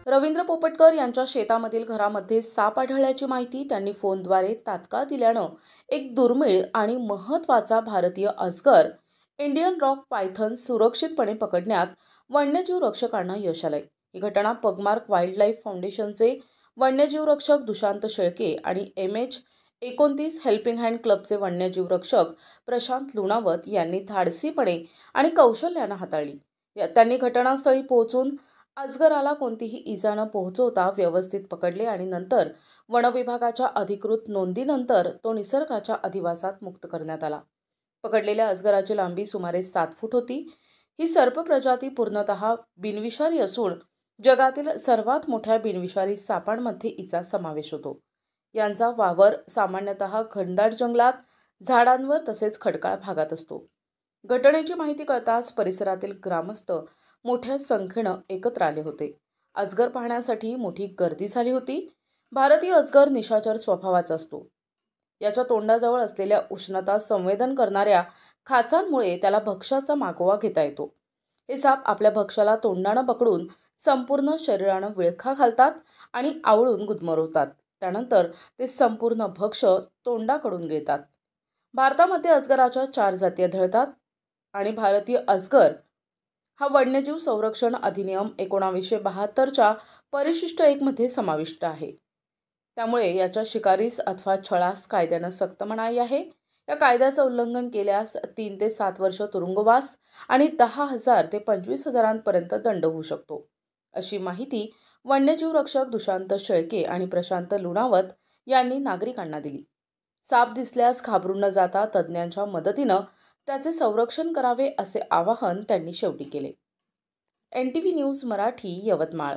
रवींद्र पोपटकर यांच्या शेतामधील घरामध्ये साप आढळल्याची माहिती त्यांनी फोनद्वारे तात्काळ दिल्यानं एक दुर्मिळ आणि महत्त्वाचा भारतीय अजगर इंडियन रॉक पायथन सुरक्षितपणे पकडण्यात वन्यजीव रक्षकांना यश आलंय। ही घटना पगमार्क वाईल्डलाईफ फाउंडेशनचे वन्यजीव रक्षक दुशांत शेळके आणि MH29 हेल्पिंग हँड क्लबचे वन्यजीव रक्षक प्रशांत लुणावत यांनी धाडसीपणे आणि कौशल्यानं हाताळली। त्यांनी घटनास्थळी पोहोचून अजगराला कोणतीही इजा न पोहोचवता व्यवस्थित पकडले आणि नंतर वनविभागाच्या अधिकृत नोंदीनंतर तो निसर्गाच्या अधिवासात मुक्त करण्यात आला। पकडलेल्या अजगराची लांबी सुमारे 7 फूट होती। ही सर्प प्रजाती पूर्णतः बिनविषारी असून जगातील सर्वात मोठ्या बिनविषारी सापांमध्ये हिचा समावेश होतो। यांचा वावर सामान्यतः घनदाट जंगलात, झाडांवर तसेच खडकाळ भागात असतो। घटनेची माहिती कळताच परिसरातील ग्रामस्थ मोठ्या संख्येनं एकत्र आले होते। अजगर पाहण्यासाठी मोठी गर्दी झाली होती। भारतीय अजगर निशाचर स्वभावाचा असतो। याच्या तोंडाजवळ असलेल्या उष्णता संवेदन करणाऱ्या खाचांमुळे त्याला भक्ष्याचा मागोवा घेता येतो। हे साप आपल्या भक्ष्याला तोंडानं पकडून संपूर्ण शरीरानं विळखा घालतात आणि आवळून गुदमरवतात। त्यानंतर ते संपूर्ण भक्ष्य तोंडाकडून गिळतात। भारतामध्ये अजगराच्या 4 जाती आढळतात आणि भारतीय अजगर हा वन्यजीव संरक्षण अधिनियम 1972च्या परिशिष्ट 1 मध्ये समाविष्ट आहे। त्यामुळे याच्या शिकारीस अथवा छळास कायद्यानं सक्त मनाई आहे। या कायद्याचं उल्लंघन केल्यास 3 ते 7 वर्ष तुरुंगवास आणि 10,000 ते 25,000 पर्यंत दंड होऊ शकतो, अशी माहिती वन्यजीव रक्षक दुशांत शेळके आणि प्रशांत लुणावत यांनी नागरिकांना दिली। साप दिसल्यास घाबरून न जाता तज्ज्ञांच्या मदतीनं त्याचे संरक्षण करावे असे आवाहन त्यांनी शेवटी केले। NTV news Marathi, Yavatmal.